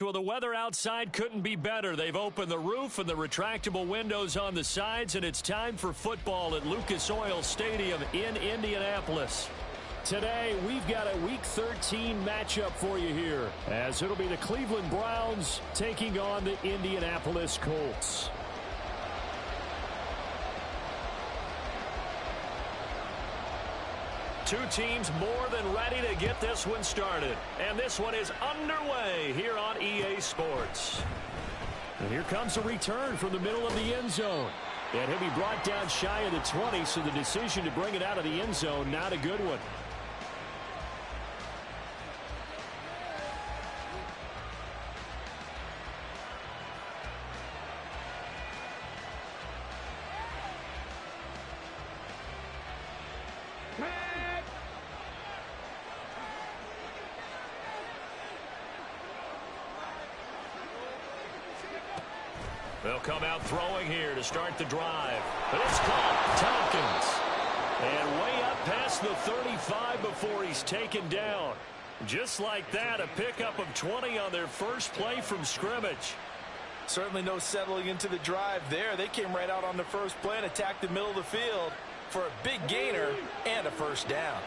Well, the weather outside couldn't be better. They've opened the roof and the retractable windows on the sides, and it's time for football at Lucas Oil Stadium in Indianapolis. Today, we've got a Week 13 matchup for you here, as it'll be the Cleveland Browns taking on the Indianapolis Colts. Two teams more than ready to get this one started. And this one is underway here on EA Sports. And here comes a return from the middle of the end zone. And he'll be brought down shy of the 20, so the decision to bring it out of the end zone, not a good one. They'll come out throwing here to start the drive. But it's caught. Tompkins. And way up past the 35 before he's taken down. Just like that, a pickup of 20 on their first play from scrimmage. Certainly no settling into the drive there. They came right out on the first play and attacked the middle of the field for a big gainer and a first down.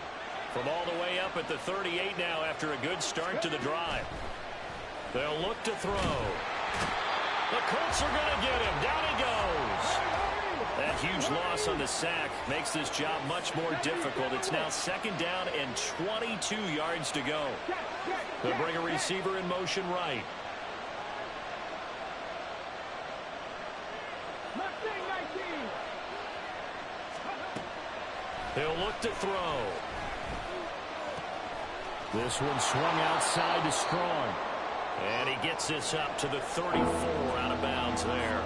From all the way up at the 38 now after a good start to the drive. They'll look to throw. The Colts are going to get him. Down he goes. That huge loss on the sack makes this job much more difficult. It's now second down and 22 yards to go. They'll bring a receiver in motion right. He'll look to throw. This one swung outside to Strong. And he gets this up to the 34 out of bounds there.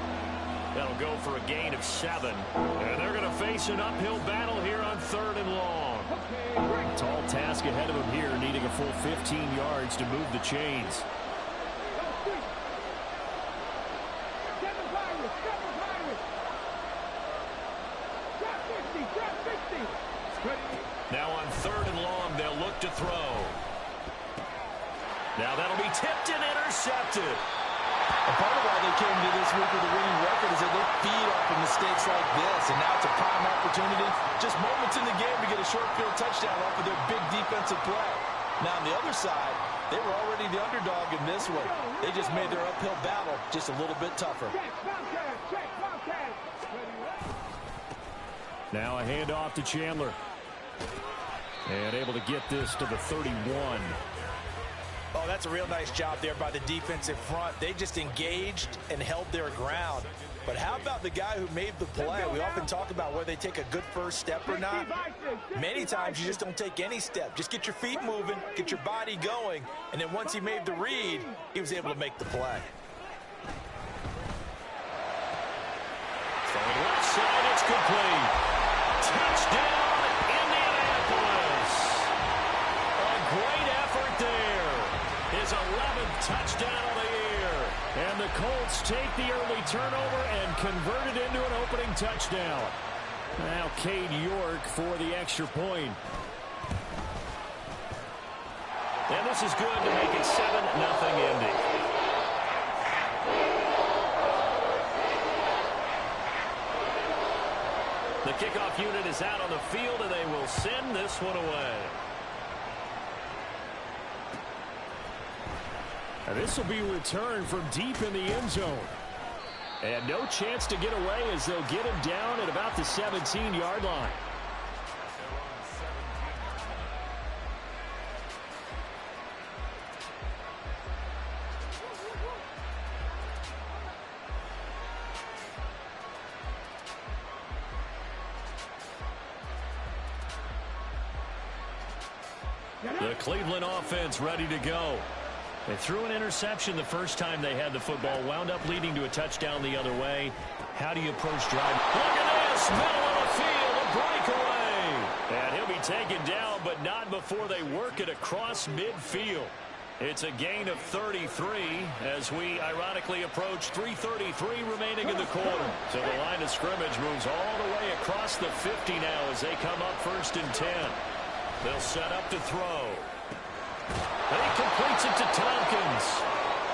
That'll go for a gain of 7. And they're going to face an uphill battle here on 3rd and long. Tall task ahead of him here, needing a full 15 yards to move the chains. Now on 3rd and long, they'll look to throw. Now that'll be tipped and intercepted. A part of why they came to this week with a winning record is that they feed off of mistakes like this. And now it's a prime opportunity, just moments in the game, to get a short field touchdown off of their big defensive play. Now on the other side, they were already the underdog in this one. They just made their uphill battle just a little bit tougher. Now a handoff to Chandler. And able to get this to the 31. Oh, that's a real nice job there by the defensive front. They just engaged and held their ground. But how about the guy who made the play? We often talk about whether they take a good first step or not. Many times you just don't take any step. Just get your feet moving, get your body going, and then once he made the read, he was able to make the play. From the left side, it's complete. Touchdown, Indianapolis. A great effort there. His 11th touchdown of the year. And the Colts take the early turnover and convert it into an opening touchdown. Now Cade York for the extra point. And this is good to make it 7-0 Indy. The kickoff unit is out on the field, and they will send this one away. And this will be returned from deep in the end zone. And no chance to get away as they'll get him down at about the 17-yard line. The Cleveland offense ready to go. They threw an interception the first time they had the football, wound up leading to a touchdown the other way. How do you approach drive? Look at this, middle of the field, a breakaway. And he'll be taken down, but not before they work it across midfield. It's a gain of 33 as we ironically approach 3:33 remaining in the quarter. So the line of scrimmage moves all the way across the 50 now as they come up 1st and 10. They'll set up to throw. And he completes it to Tompkins.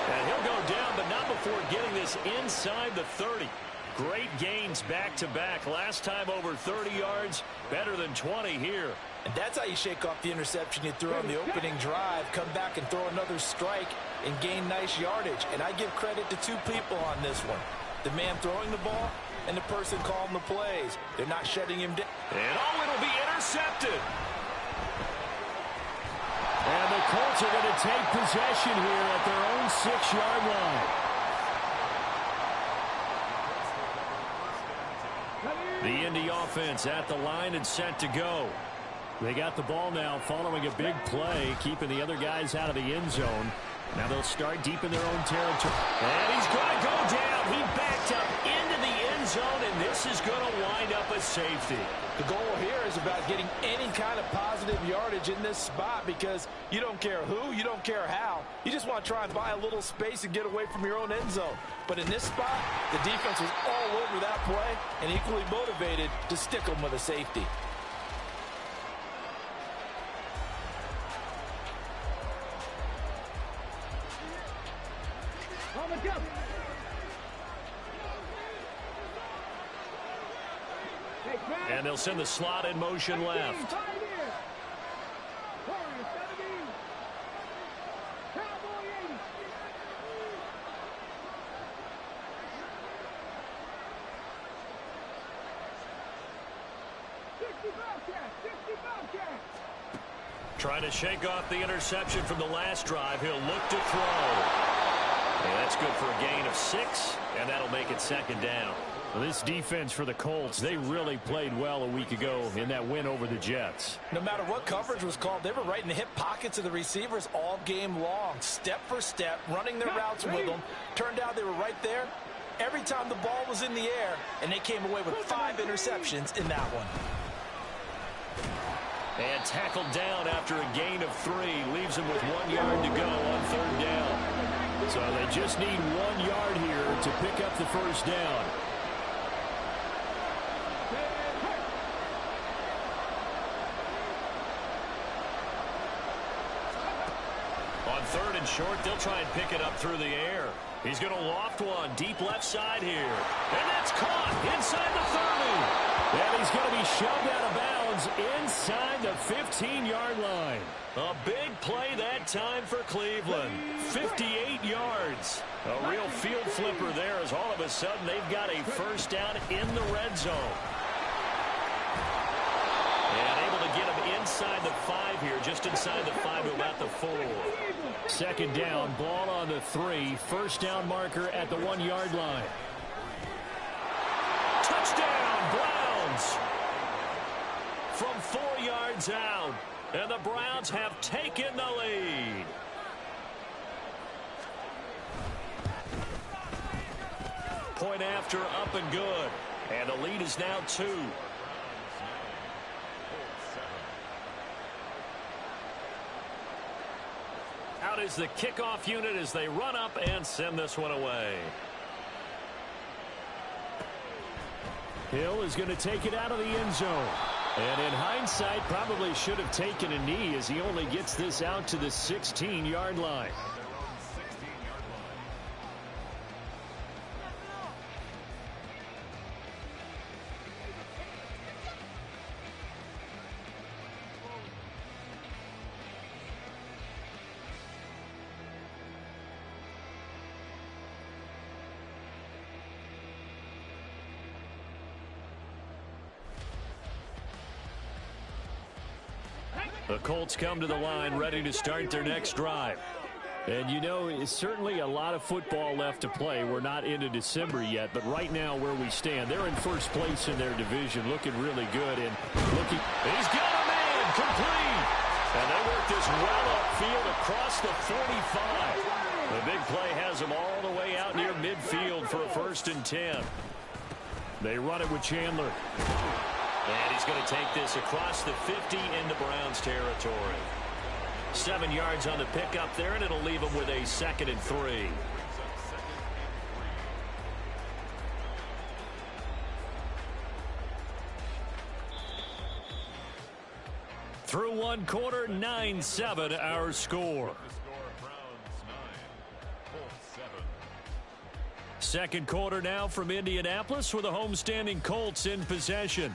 And he'll go down, but not before getting this inside the 30. Great gains back-to-back. Last time over 30 yards, better than 20 here. And that's how you shake off the interception you threw on the opening drive, come back and throw another strike and gain nice yardage. And I give credit to two people on this one. The man throwing the ball and the person calling the plays. They're not shutting him down. And it'll be intercepted. And the Colts are going to take possession here at their own 6-yard line. The Indy offense at the line and set to go. They got the ball now following a big play, keeping the other guys out of the end zone. Now they'll start deep in their own territory. And he's going to go down. He backed up into the end zone, and this is going to wind up a safety. The goal here is about getting any kind of positive yardage in this spot because you don't care who, you don't care how. You just want to try and buy a little space and get away from your own end zone. But in this spot, the defense was all over that play and equally motivated to stick them with a safety. And they'll send the slot in motion left. Trying to shake off the interception from the last drive. He'll look to throw. And that's good for a gain of 6, and that'll make it 2nd down. Well, this defense for the Colts, they really played well a week ago in that win over the Jets. No matter what coverage was called, they were right in the hip pockets of the receivers all game long, step for step, running their routes with them. Turned out they were right there every time the ball was in the air, and they came away with 5 interceptions in that one. And tackled down after a gain of 3. Leaves him with 1 yard to go on 3rd down. So they just need 1 yard here to pick up the 1st down. On 3rd and short, they'll try and pick it up through the air. He's going to loft one deep left side here. And that's caught inside the 30. And he's going to be shoved out of bounds inside the 15-yard line. A big play that time for Cleveland. 58 yards. A real field flipper there as all of a sudden they've got a 1st down in the red zone. And able to get him inside the 5 here, just inside the 5 to about the 4. 2nd down, ball on the 3. 1st down marker at the 1-yard line. Touchdown, Browns! From 4 yards out, and the Browns have taken the lead. Point after, up and good. And the lead is now 2. Out is the kickoff unit as they run up and send this one away. Hill is going to take it out of the end zone. And in hindsight, probably should have taken a knee as he only gets this out to the 16-yard line. The Colts come to the line ready to start their next drive. And you know, it's certainly a lot of football left to play. We're not into December yet, but right now where we stand, they're in 1st place in their division, looking really good. And looking, he's got a man complete. And they work this well upfield across the 45. The big play has them all the way out near midfield for a 1st and 10. They run it with Chandler. And he's going to take this across the 50 into Browns territory. 7 yards on the pickup there, and it'll leave him with a 2nd and 3. Through 1 quarter, 9-7 our score. Second quarter now from Indianapolis with the homestanding Colts in possession,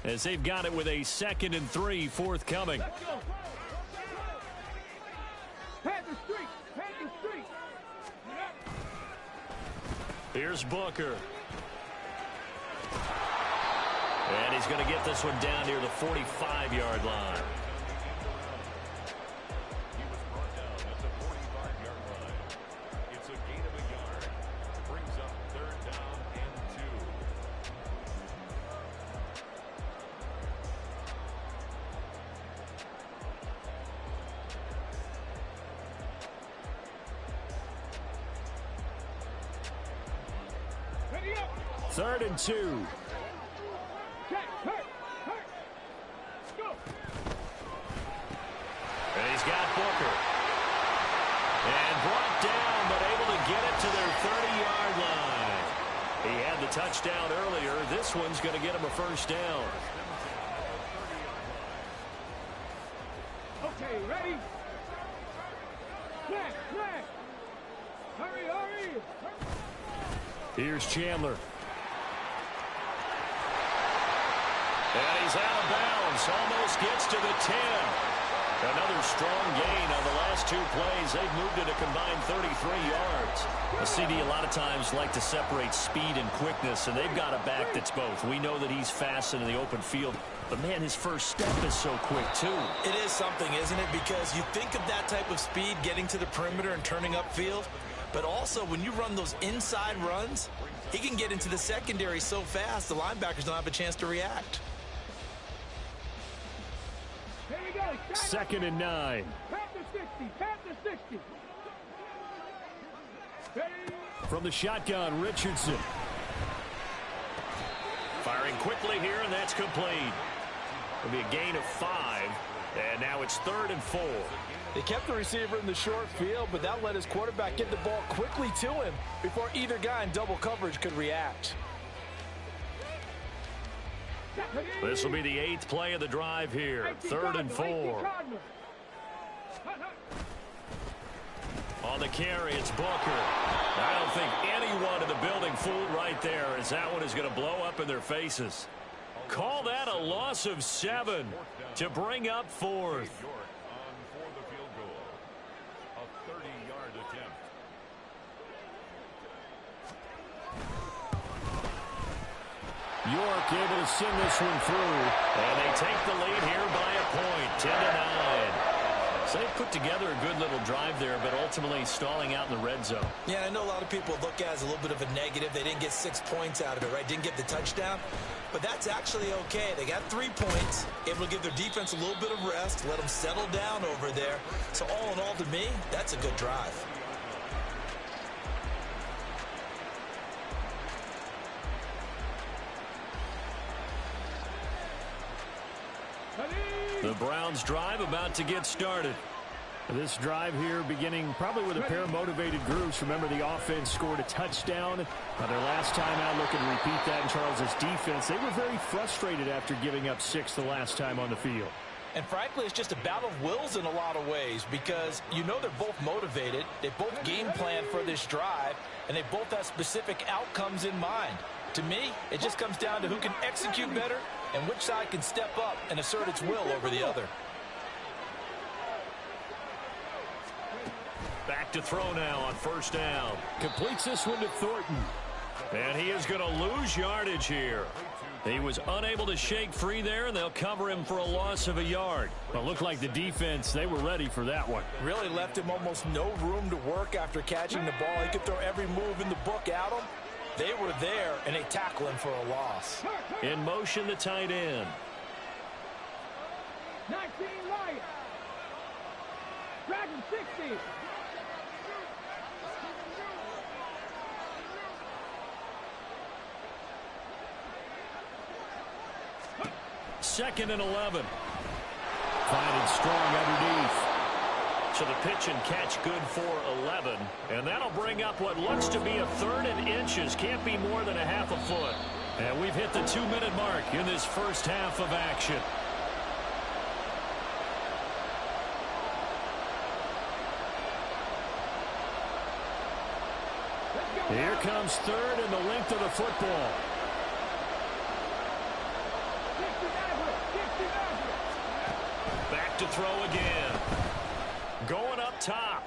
as they've got it with a 2nd and 3 forthcoming. Let's go. Panther Street. Panther Street. Here's Booker. And he's going to get this one down near the 45-yard line. It's a gain of a yard. Brings up 3rd down and 2. Ready up. 3rd and 2. Go. And he's got Booker. And brought down, but able to get it to their 30-yard line. He had the touchdown earlier. This one's going to get him a first down. Okay, ready? Flag. Hurry. Here's Chandler. And he's out of bounds. Almost gets to the 10. Another strong gain on the last 2 plays. They've moved it a combined 33 yards. A CD a lot of times like to separate speed and quickness, and they've got a back that's both. We know that he's fast in the open field, but, man, his first step is so quick, too. It is something, isn't it? Because you think of that type of speed getting to the perimeter and turning upfield, but also when you run those inside runs, he can get into the secondary so fast the linebackers don't have a chance to react. Here we go. 2nd and 9. Panther 60. Ready? From the shotgun, Richardson. Firing quickly here, and that's complete. It'll be a gain of 5, and now it's 3rd and 4. They kept the receiver in the short field, but that let his quarterback get the ball quickly to him before either guy in double coverage could react. This will be the 8th play of the drive here. 3rd and 4. On the carry, it's Booker. I don't think anyone in the building fooled right there, as that one is going to blow up in their faces. Call that a loss of 7 to bring up 4th. York on for the field goal. A 30-yard attempt. York able to send this one through, and they take the lead here by a point, 10-9. So they put together a good little drive there, but ultimately stalling out in the red zone. Yeah, I know a lot of people look at it as a little bit of a negative. They didn't get 6 points out of it, right? Didn't get the touchdown. But that's actually okay. They got 3 points, able to give their defense a little bit of rest, let them settle down over there. So all in all, to me, that's a good drive. The Browns drive about to get started. This drive here beginning probably with a pair of motivated groups. Remember, the offense scored a touchdown on their last time out. Looking to repeat that in Charles's defense. They were very frustrated after giving up 6 the last time on the field. And frankly, it's just a battle of wills in a lot of ways, because you know they're both motivated. They both game plan for this drive, and they both have specific outcomes in mind. To me, it just comes down to who can execute better and which side can step up and assert its will over the other. Back to throw now on 1st down. Completes this one to Thornton. And he is going to lose yardage here. He was unable to shake free there, and they'll cover him for a loss of a yard. But looked like the defense, they were ready for that one. Really left him almost no room to work after catching the ball. He could throw every move in the book at him. They were there, and they tackle him for a loss. In motion, the tight end. 19 Lions. Dragon 60. Second and 11. Finding strong underneath. So the pitch and catch good for 11. And that'll bring up what looks to be a 3rd and inches. Can't be more than a half a foot. And we've hit the 2-minute mark in this first half of action. Let's go. Here comes third in the length of the football. Back to throw again. Going up top.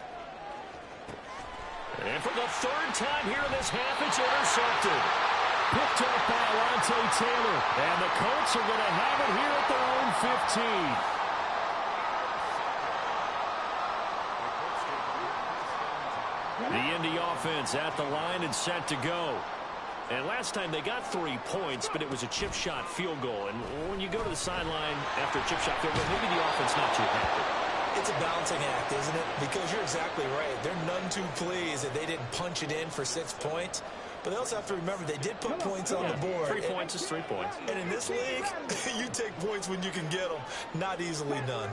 And for the third time here in this half, it's intercepted. Picked up by Alontae Taylor. And the Colts are going to have it here at their own 15. The Indy offense at the line and set to go. And last time they got 3 points, but it was a chip shot field goal. And when you go to the sideline after a chip shot field goal, maybe the offense not too happy. It's a balancing act, isn't it? Because you're exactly right. They're none too pleased that they didn't punch it in for 6 points. But they also have to remember they did put points on the board. 3 points is 3 points. And in this league, you take points when you can get them. Not easily done.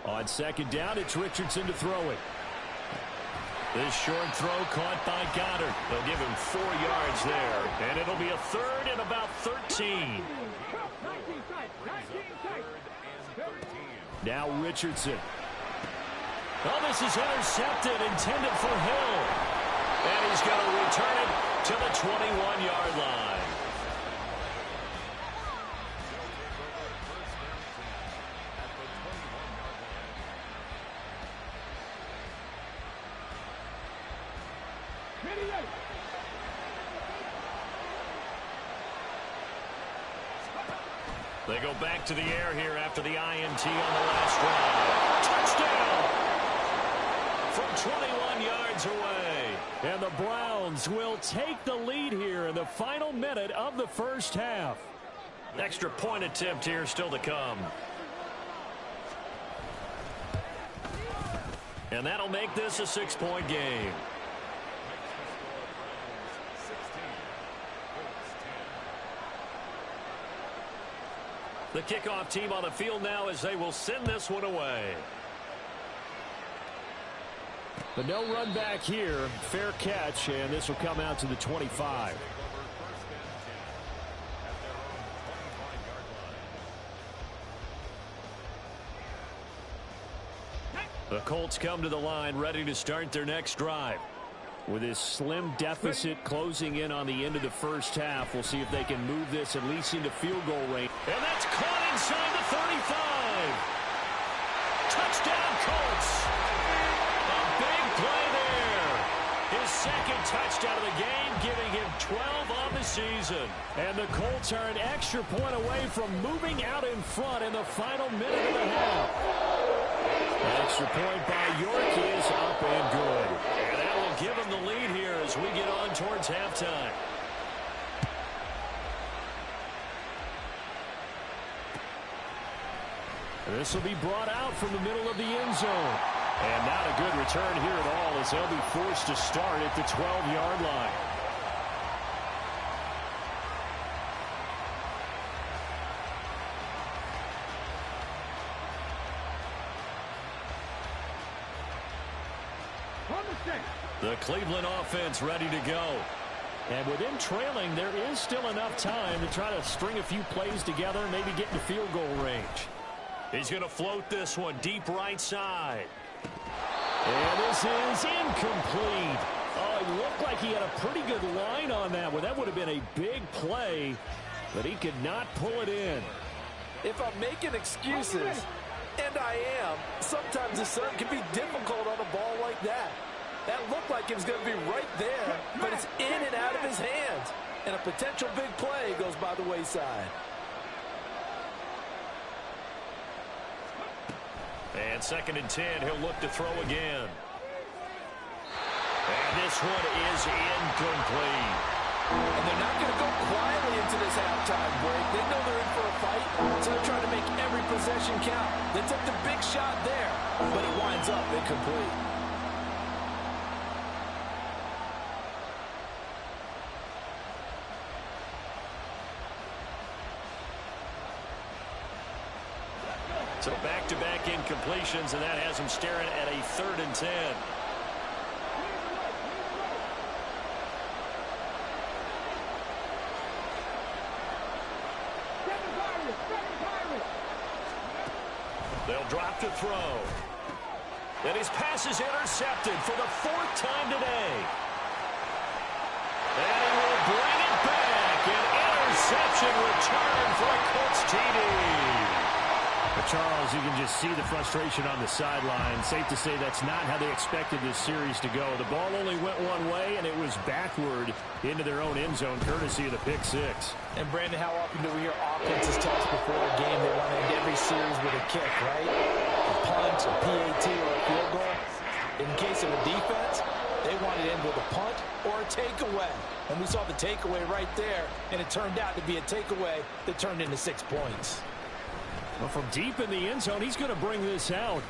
On second down, it's Richardson to throw it. This short throw caught by Goddard. They'll give him 4 yards there. And it'll be a third and about 13. Now Richardson. Oh, this is intercepted, intended for Hill. And he's going to return it to the 21-yard line. They go back to the air here after the INT on the last drive. Touchdown! From 21 yards away. And the Browns will take the lead here in the final minute of the first half. Extra point attempt here still to come. And that'll make this a 6-point game. The kickoff team on the field now as they will send this one away. But no run back here. Fair catch, and this will come out to the 25. The Colts come to the line ready to start their next drive. With this slim deficit closing in on the end of the first half, we'll see if they can move this at least into field goal range. And that's caught inside the 35. Touchdown, Colts. A big play there. His second touchdown of the game, giving him 12 on the season. And the Colts are an extra point away from moving out in front in the final minute of the half. Extra point by York is up and good. And that will give them the lead here as we get on towards halftime. This will be brought out from the middle of the end zone. And not a good return here at all as they'll be forced to start at the 12-yard line. The Cleveland offense ready to go. And with them trailing, there is still enough time to try to string a few plays together and maybe get into field goal range. He's going to float this one deep right side. And this is incomplete. Oh, it looked like he had a pretty good line on that one. That would have been a big play, but he could not pull it in. If I'm making excuses, and I am, sometimes the sun can be difficult on a ball like that. That looked like it was going to be right there, but it's in and out of his hands. And a potential big play goes by the wayside. And 2nd and 10, he'll look to throw again. And this one is incomplete. And they're not going to go quietly into this halftime break. They know they're in for a fight, so they're trying to make every possession count. They took the big shot there, but it winds up incomplete. So back-to-back incompletions, and that has him staring at a 3rd and 10. They'll drop to throw. And his pass is intercepted for the 4th time today. And he will bring it back. An interception return for a Colts TD. Charles, you can just see the frustration on the sideline. Safe to say that's not how they expected this series to go. The ball only went one way, and it was backward into their own end zone, courtesy of the pick six. And, Brandon, how often do we hear offenses tell us before a game they want to end every series with a kick, right? A punt, a PAT, or a field goal. In case of a defense, they want it in with a punt or a takeaway. And we saw the takeaway right there, and it turned out to be a takeaway that turned into 6 points. Well, from deep in the end zone, he's going to bring this out.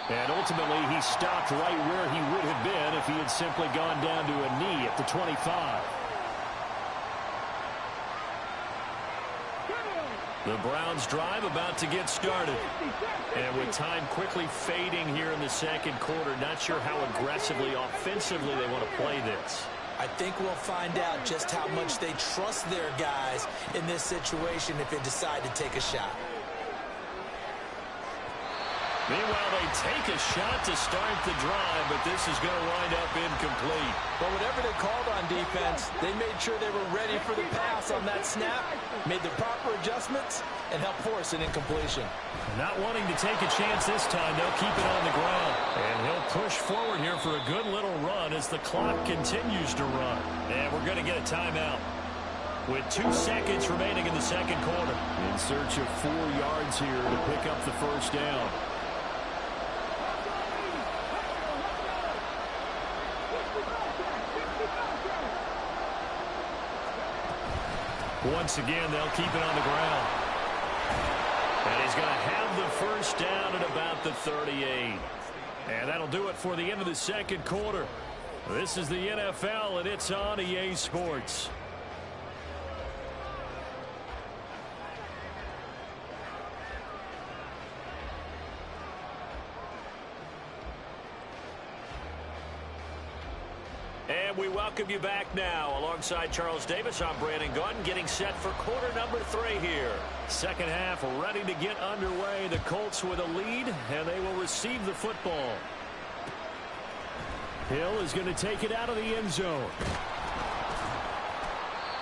And ultimately, he stopped right where he would have been if he had simply gone down to a knee at the 25. The Browns drive about to get started. And with time quickly fading here in the second quarter, not sure how aggressively, offensively they want to play this. I think we'll find out just how much they trust their guys in this situation if they decide to take a shot. Meanwhile, they take a shot to start the drive, but this is going to wind up incomplete. But whatever they called on defense, they made sure they were ready for the pass on that snap, made the proper adjustments, and helped force an incompletion. Not wanting to take a chance this time, they'll keep it on the ground. And he'll push forward here for a good little run as the clock continues to run. And we're going to get a timeout with 2 seconds remaining in the second quarter. In search of 4 yards here to pick up the first down. Once again, they'll keep it on the ground. And he's going to have the first down at about the 38. And that'll do it for the end of the second quarter. This is the NFL, and it's on EA Sports. And we welcome you back now. Alongside Charles Davis, I'm Brandon Gunn, getting set for quarter number 3 here. Second half ready to get underway. The Colts with a lead, and they will receive the football. Hill is going to take it out of the end zone.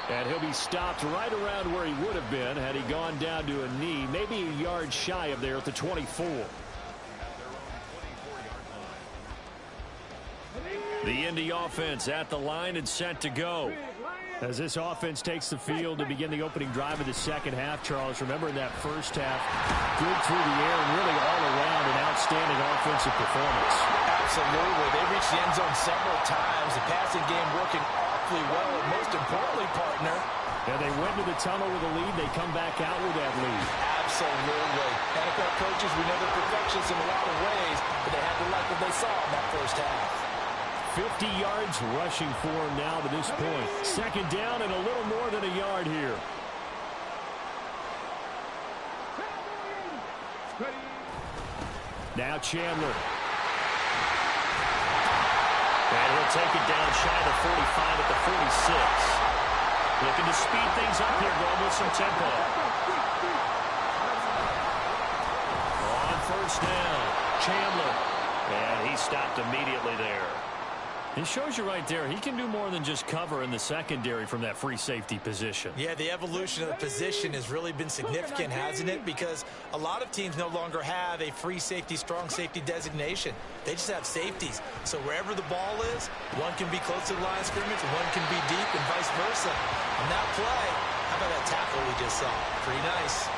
And he'll be stopped right around where he would have been had he gone down to a knee, maybe a yard shy of there at the 24. The Indy offense at the line and set to go. As this offense takes the field to begin the opening drive of the second half, Charles, remember in that first half, good through the air and really all around an outstanding offensive performance. Absolutely. They reached the end zone several times. The passing game working awfully well, and most importantly, partner. And they went to the tunnel with a lead. They come back out with that lead. Absolutely. NFL coaches, we know they're perfectionists in a lot of ways, but they had to like what they saw in that first half. 50 yards rushing for him now to this point. Second down and a little more than a yard here. Now Chandler. And he'll take it down shy of the 45 at the 46. Looking to speed things up here, going with some tempo. On first down, Chandler. And he stopped immediately there. It shows you right there, he can do more than just cover in the secondary from that free safety position. Yeah, the evolution of the position has really been significant, hasn't it? Because a lot of teams no longer have a free safety, strong safety designation. They just have safeties. So wherever the ball is, one can be close to the line of scrimmage, one can be deep, and vice versa. And that play, how about that tackle we just saw? Pretty nice.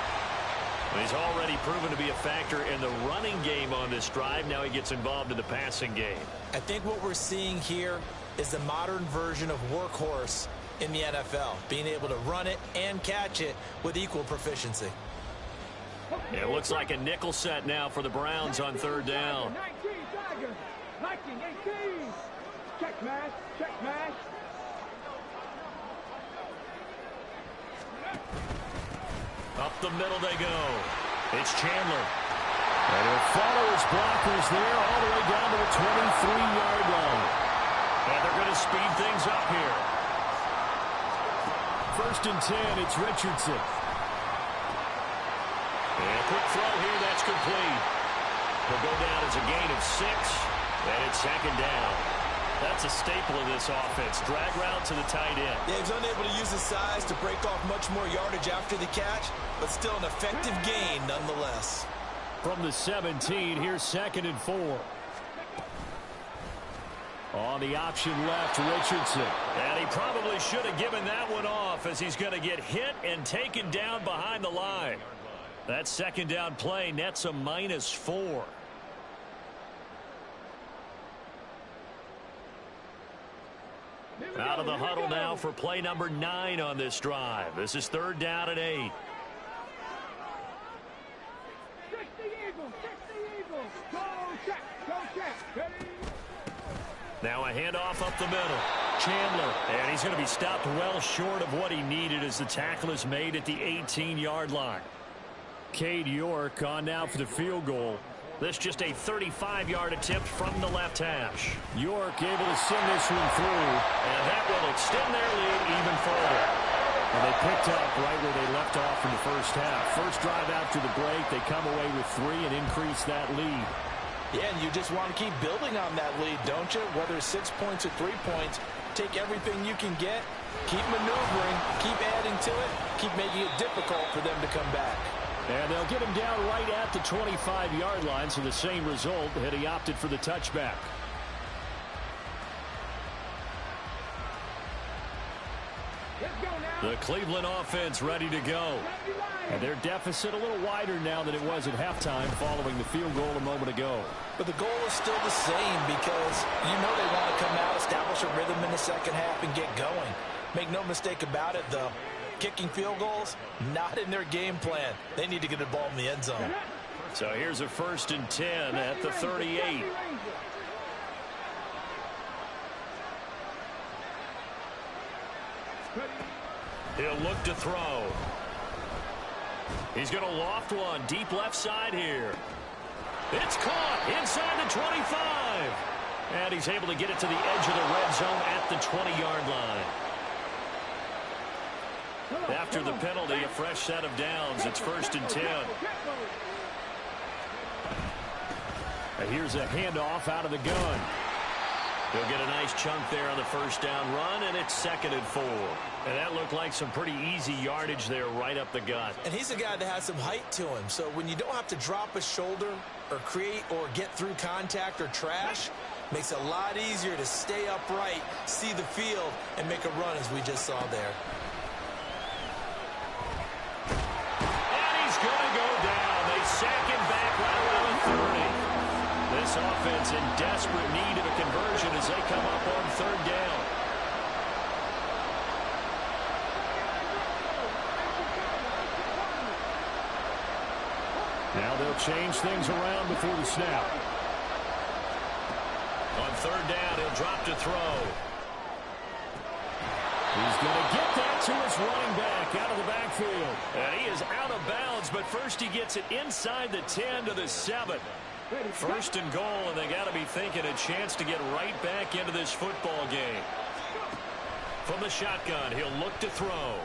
He's already proven to be a factor in the running game on this drive. Now he gets involved in the passing game. I think what we're seeing here is the modern version of workhorse in the NFL, being able to run it and catch it with equal proficiency. It looks like a nickel set now for the Browns on third down. 19 Tigers, 19-18. Check mash, check mash. Up the middle they go. It's Chandler. And he'll follow his blockers there all the way down to the 23-yard line. And they're going to speed things up here. First and 10, it's Richardson. And a quick throw here, that's complete. Will go down as a gain of 6, and it's second down. That's a staple of this offense. Drag route to the tight end. Yeah, he's unable to use his size to break off much more yardage after the catch, but still an effective gain nonetheless. From the 17, here's 2nd and 4. On the option left, Richardson. And he probably should have given that one off, as he's going to get hit and taken down behind the line. That second down play nets a -4. Out of the huddle now for play number 9 on this drive. This is 3rd down and 8. Now a handoff up the middle. Chandler, and he's going to be stopped well short of what he needed as the tackle is made at the 18-yard line. Cade York on now for the field goal. This just a 35-yard attempt from the left hash. York able to send this one through. And that will extend their lead even further. And they picked up right where they left off in the first half. First drive after the break, they come away with 3 and increase that lead. Yeah, and you just want to keep building on that lead, don't you? Whether it's 6 points or 3 points, take everything you can get, keep maneuvering, keep adding to it, keep making it difficult for them to come back. And they'll get him down right at the 25-yard line, so the same result had he opted for the touchback. The Cleveland offense ready to go. And their deficit a little wider now than it was at halftime following the field goal a moment ago. But the goal is still the same, because you know they want to come out, establish a rhythm in the second half, and get going. Make no mistake about it, though. Kicking field goals, not in their game plan. They need to get the ball in the end zone. So here's a 1st and 10 at the 38. He'll look to throw. He's going to loft one deep left side here. It's caught inside the 25. And he's able to get it to the edge of the red zone at the 20-yard line. After the penalty, a fresh set of downs. It's 1st and 10. And here's a handoff out of the gun. He'll get a nice chunk there on the first down run, and it's 2nd and 4. And that looked like some pretty easy yardage there right up the gut. And he's a guy that has some height to him, so when you don't have to drop a shoulder or create or get through contact or trash, makes it a lot easier to stay upright, see the field, and make a run as we just saw there. And he's going to go down. They sack him back right around the 30. This offense in desperate need of a conversion as they come up on 3rd down. Now they'll change things around before the snap. On 3rd down, he'll drop to throw. He's going to get that to his running back out of the backfield. And he is out of bounds, but first he gets it inside the 10 to the 7. 1st and goal, and they got to be thinking a chance to get right back into this football game. From the shotgun, he'll look to throw.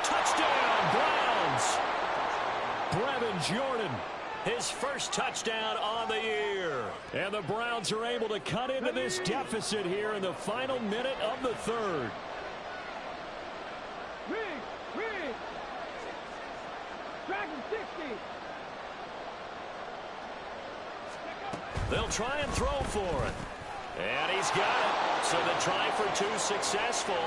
Touchdown, Browns! Brevin Jordan, his first touchdown on the year. And the Browns are able to cut into this deficit here in the final minute of the 3rd. Dragon 60. They'll try and throw for it. And he's got it. So the try for 2 successful.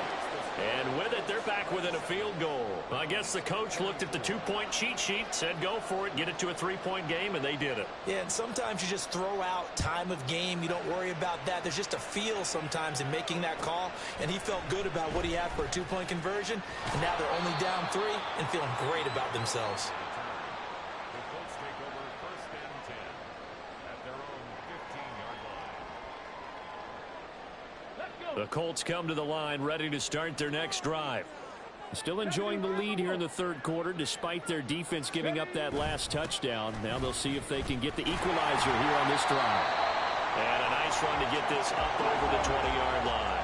And with it, they're back within a field goal. I guess the coach looked at the 2-point cheat sheet, said go for it, get it to a 3-point game, and they did it. Yeah, and sometimes you just throw out time of game. You don't worry about that. There's just a feel sometimes in making that call, and he felt good about what he had for a 2-point conversion, and now they're only down 3 and feeling great about themselves. The Colts take over 1st and 10 at their own 15-yard line. The Colts come to the line ready to start their next drive. Still enjoying the lead here in the 3rd quarter despite their defense giving up that last touchdown. Now they'll see if they can get the equalizer here on this drive. And a nice run to get this up over the 20-yard line.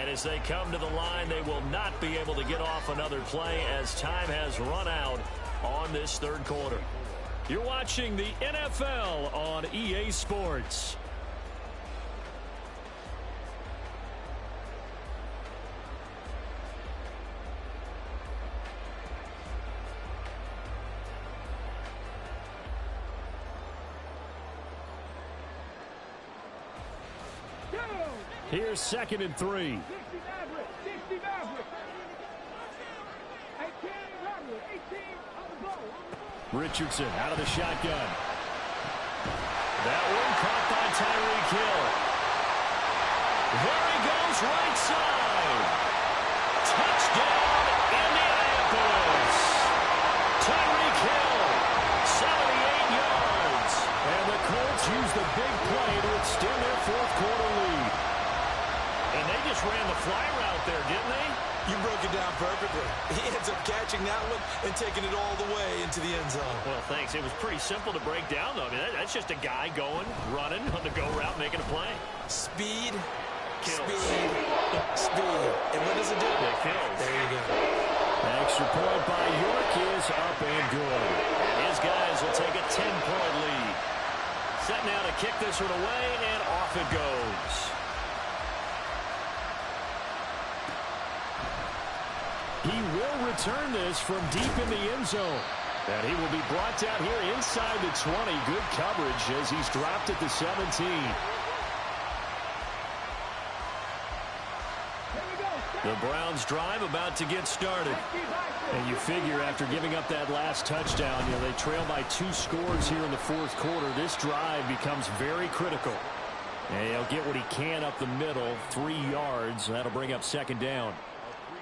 And as they come to the line, they will not be able to get off another play as time has run out on this third quarter. You're watching the NFL on EA Sports. Here's 2nd and 3. 60 Maverick. 18 on the ball. Richardson out of the shotgun. That one caught by Tyreek Hill. There he goes, right side. Touchdown, Indianapolis. Tyreek Hill, 78 yards. And the Colts use the big play to extend their fourth quarter lead. And they just ran the fly route there, didn't they? You broke it down perfectly. He ends up catching that one and taking it all the way into the end zone. Well, thanks. It was pretty simple to break down, though. I mean, that's just a guy going, running on the go route, making a play. Speed, Kills. speed. And what does it do? It kills. There you go. Extra point by York is up and good. And his guys will take a 10-point lead. Set now to kick this one away, and off it goes. He will return this from deep in the end zone. And he will be brought down here inside the 20. Good coverage as he's dropped at the 17. The Browns drive about to get started. And you figure after giving up that last touchdown, they trail by 2 scores here in the fourth quarter. This drive becomes very critical. And he'll get what he can up the middle, 3 yards. That'll bring up 2nd down.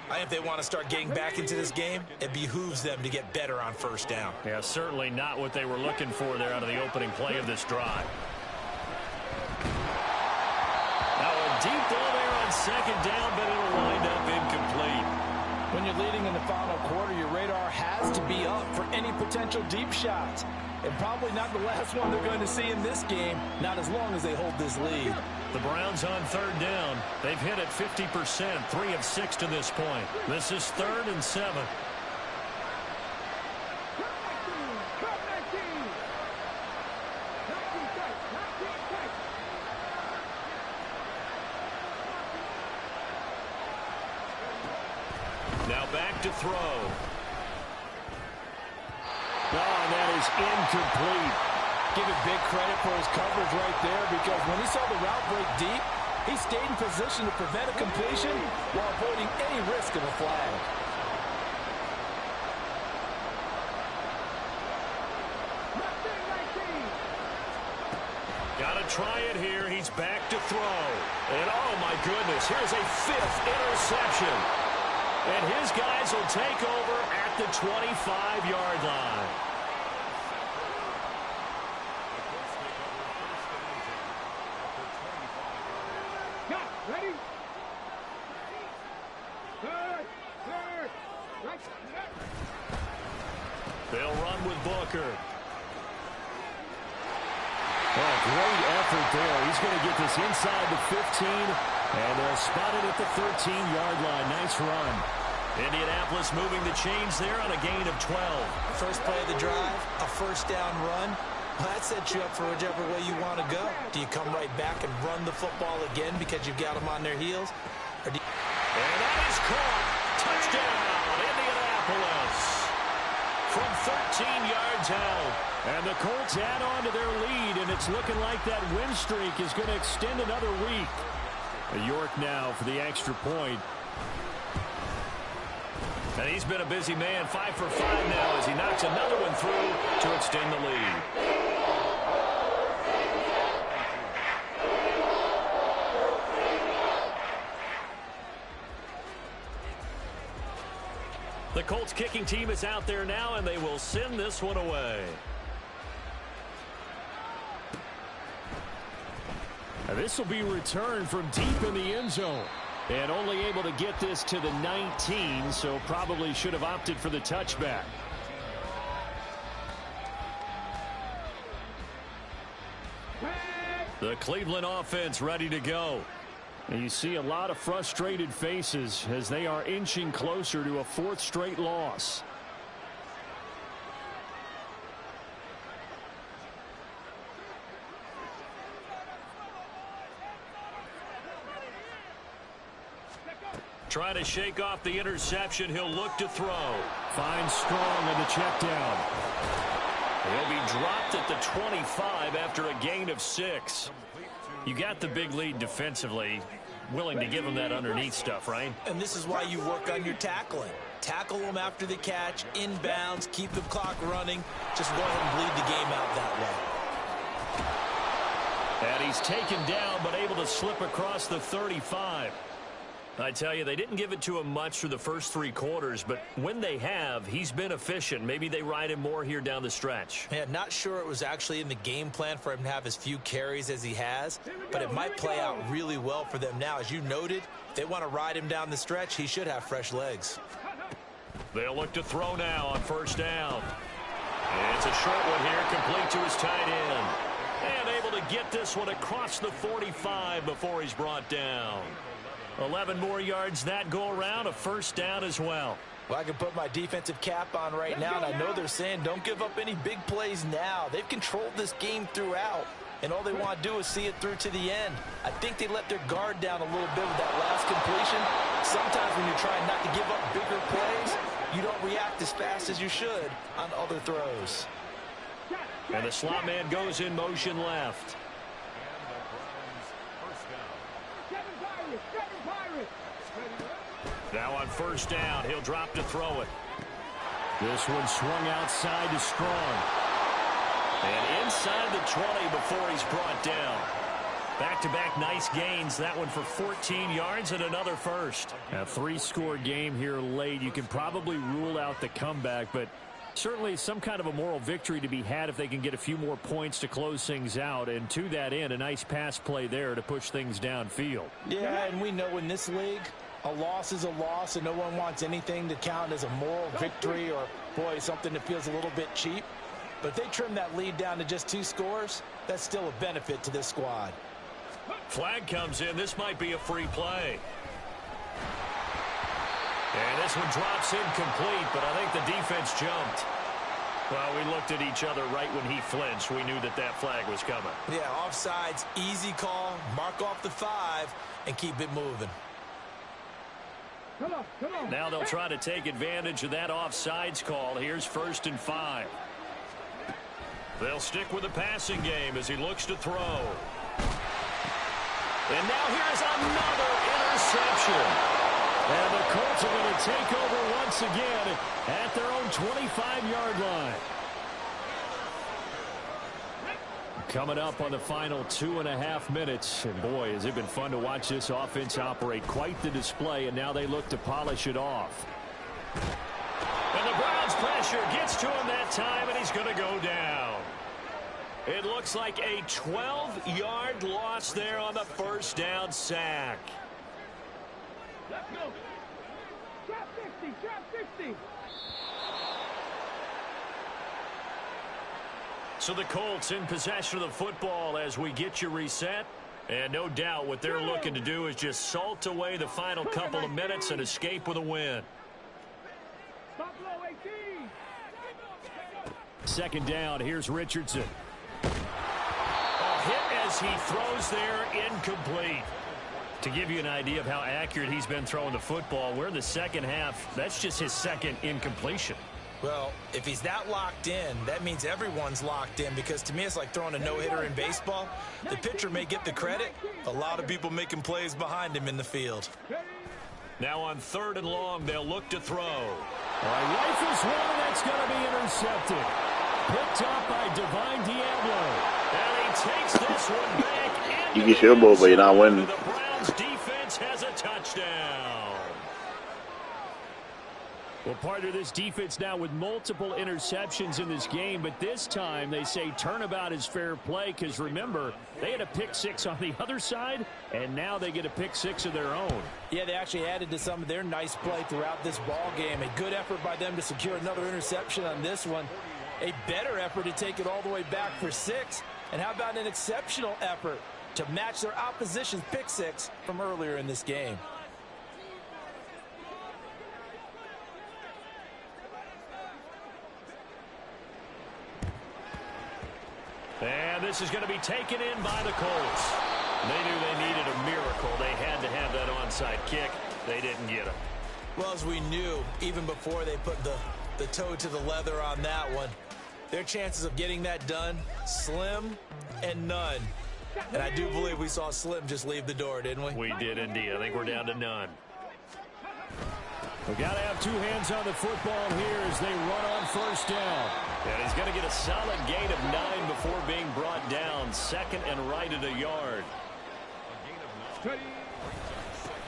I think if they want to start getting back into this game, it behooves them to get better on 1st down. Yeah, certainly not what they were looking for there out of the opening play of this drive. Now a deep ball there on 2nd down, but it'll wind up incomplete. When you're leading in the final quarter, your radar has to be up for any potential deep shots. And probably not the last one they're going to see in this game, not as long as they hold this lead. The Browns on 3rd down. They've hit it 50%, 3 of 6 to this point. This is 3rd and 7. Now back to throw. Oh, and that is incomplete. Give it big credit for his coverage right there, because when he saw the route break deep, he stayed in position to prevent a completion while avoiding any risk of a flag. Got to try it here. He's back to throw. And oh my goodness, here's a 5th interception. And his guys will take over at the 25-yard line. Ready? Third. They'll run with Booker. Oh, great effort there. He's going to get this inside the 15, and they'll spot it at the 13-yard line. Nice run. Indianapolis moving the chains there on a gain of 12. First play of the drive, a 1st down run. Well, that sets you up for whichever way you want to go. Do you come right back and run the football again because you've got them on their heels? Or do you... And that is caught. Touchdown, Indianapolis. From 13 yards out. And the Colts add on to their lead, and it's looking like that win streak is going to extend another week. York now for the extra point. And he's been a busy man, 5 for 5 now as he knocks another one through to extend the lead. The Colts kicking team is out there now, and they will send this one away. And this will be returned from deep in the end zone. And only able to get this to the 19, so probably should have opted for the touchback. The Cleveland offense ready to go. And you see a lot of frustrated faces as they are inching closer to a 4th straight loss. Trying to shake off the interception. He'll look to throw. Finds Strong on the check down. He'll be dropped at the 25 after a gain of 6. You got the big lead defensively. Willing to give him that underneath stuff, right? And this is why you work on your tackling. Tackle them after the catch, inbounds, keep the clock running. Just go ahead and bleed the game out that way. And he's taken down, but able to slip across the 35. I tell you, they didn't give it to him much through the first 3 quarters, but when they have, he's been efficient. Maybe they ride him more here down the stretch. Yeah, not sure it was actually in the game plan for him to have as few carries as he has, but it might play out really well for them now. As you noted, if they want to ride him down the stretch, he should have fresh legs. They'll look to throw now on 1st down. It's a short one here, complete to his tight end. And able to get this one across the 45 before he's brought down. 11 more yards that go around, a 1st down as well. Well, I can put my defensive cap on right now, and I know they're saying don't give up any big plays now. They've controlled this game throughout, and all they want to do is see it through to the end. I think they let their guard down a little bit with that last completion. Sometimes when you're trying not to give up bigger plays, you don't react as fast as you should on other throws. And the slot man goes in motion left. Now on 1st down, he'll drop to throw it. This one swung outside to Strong. And inside the 20 before he's brought down. Back-to-back nice gains. That one for 14 yards and another 1st. A 3-score game here late. You can probably rule out the comeback, but certainly some kind of a moral victory to be had if they can get a few more points to close things out. And to that end, a nice pass play there to push things downfield. Yeah, and we know in this league, a loss is a loss, and no one wants anything to count as a moral victory or, boy, something that feels a little bit cheap. But if they trim that lead down to just 2 scores, that's still a benefit to this squad. Flag comes in. This might be a free play. And this one drops incomplete, but I think the defense jumped. Well, we looked at each other right when he flinched. We knew that that flag was coming. Yeah, offsides, easy call, mark off the 5, and keep it moving. Come on, come on. Now they'll try to take advantage of that offsides call. Here's 1st and 5. They'll stick with the passing game as he looks to throw. And now here's another interception. And the Colts are going to take over once again at their own 25-yard line. Coming up on the final 2.5 minutes. And boy, has it been fun to watch this offense operate. Quite the display, and now they look to polish it off. And the Browns pressure gets to him that time, and he's going to go down. It looks like a 12-yard loss there on the 1st down sack. Let's go. Trap 50, trap 50. So the Colts in possession of the football as we get you reset. And no doubt what they're looking to do is just salt away the final couple of minutes and escape with a win. Buffalo 18. 2nd down, here's Richardson. A hit as he throws there, incomplete. To give you an idea of how accurate he's been throwing the football, we're in the 2nd half. That's just his 2nd incompletion. Well, if he's that locked in, that means everyone's locked in, because to me it's like throwing a no-hitter in baseball. The pitcher may get the credit. A lot of people making plays behind him in the field. Now on 3rd and long, they'll look to throw. Rifles one, that's going to be intercepted. Picked up by Divine Diablo. And he takes this one back. You get your ball, but you're not winning. The Browns defense has a touchdown. Well, part of this defense now with multiple interceptions in this game, but this time they say turnabout is fair play, because remember, they had a pick 6 on the other side, and now they get a pick 6 of their own. Yeah, they actually added to some of their nice play throughout this ball game. A good effort by them to secure another interception on this one. A better effort to take it all the way back for 6. And how about an exceptional effort to match their opposition's pick six from earlier in this game. And this is going to be taken in by the Colts. They knew they needed a miracle. They had to have that onside kick. They didn't get it. Well, as we knew, even before they put the toe to the leather on that one, their chances of getting that done, slim and none. And I do believe we saw Slim just leave the door, didn't we? We did indeed. I think we're down to none. We got to have two hands on the football here as they run on first down. And he's going to get a solid gain of 9 before being brought down. Second and right at a yard.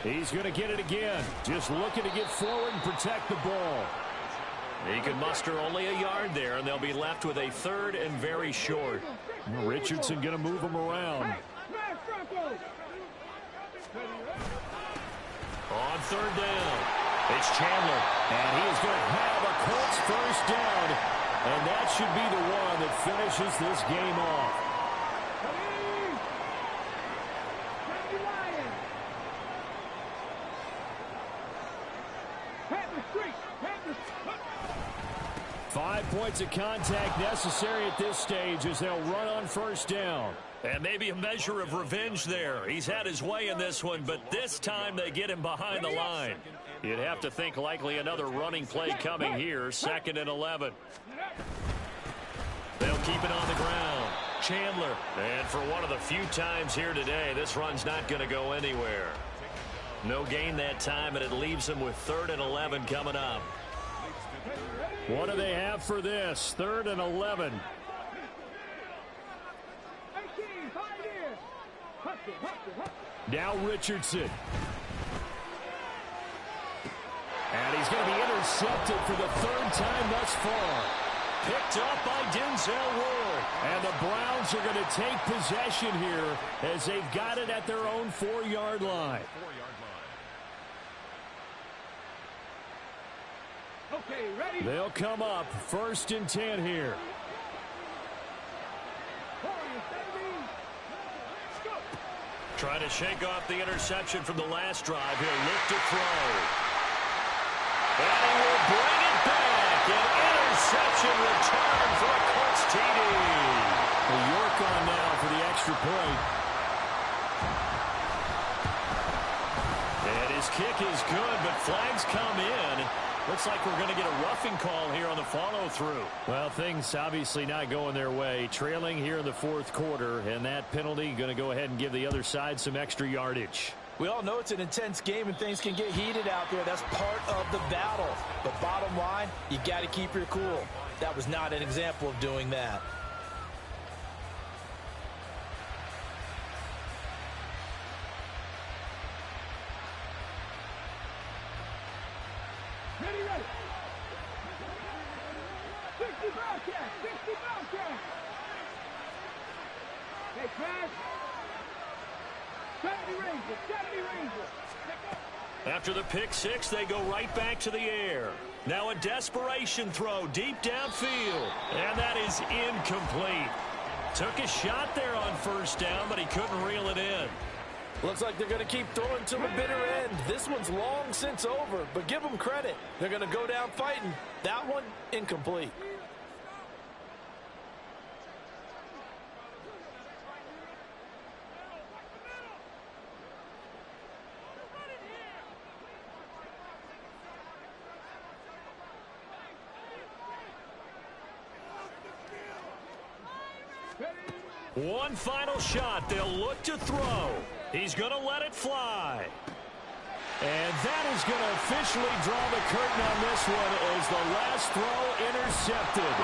He's going to get it again. Just looking to get forward and protect the ball. He can muster only a yard there, and they'll be left with a third and very short. Richardson going to move him around. On third down, it's Chandler. And he is going to have a Colts first down. And that should be the one that finishes this game off. Five points of contact necessary at this stage as they'll run on first down. And maybe a measure of revenge there. He's had his way in this one, but this time they get him behind the line. You'd have to think likely another running play coming here. Second and 11. They'll keep it on the ground. Chandler. And for one of the few times here today, this run's not going to go anywhere. No gain that time, and it leaves them with third and 11 coming up. What do they have for this? Third and 11. Now Richardson. And he's going to be intercepted for the third time thus far. Picked up by Denzel Ward. And the Browns are going to take possession here as they've got it at their own 4-yard line. Okay, ready? They'll come up first and 10 here. Trying to shake off the interception from the last drive. He'll look to throw. And he will bring it back. An interception return for a Colts TD. York on now for the extra point. And his kick is good, but flags come in. Looks like we're going to get a roughing call here on the follow-through. Well, things obviously not going their way. Trailing here in the fourth quarter, and that penalty going to go ahead and give the other side some extra yardage. We all know it's an intense game and things can get heated out there. That's part of the battle. But bottom line, you got to keep your cool. That was not an example of doing that. Ready, ready. 60 Bobcats, 60 Bobcats. Hey, Crash. 70 Rangers, 70 Rangers. After the pick six, they go right back to the air. Now a desperation throw deep downfield. And that is incomplete. Took a shot there on first down, but he couldn't reel it in. Looks like they're going to keep throwing to the bitter end. This one's long since over, but give them credit. They're going to go down fighting. That one, incomplete. One final shot. They'll look to throw. He's going to let it fly. And that is going to officially draw the curtain on this one as the last throw intercepted.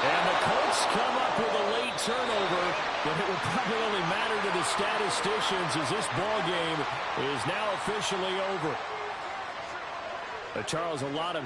And the Colts come up with a late turnover, but it will probably only matter to the statisticians as this ball game is now officially over. Charles, a lot of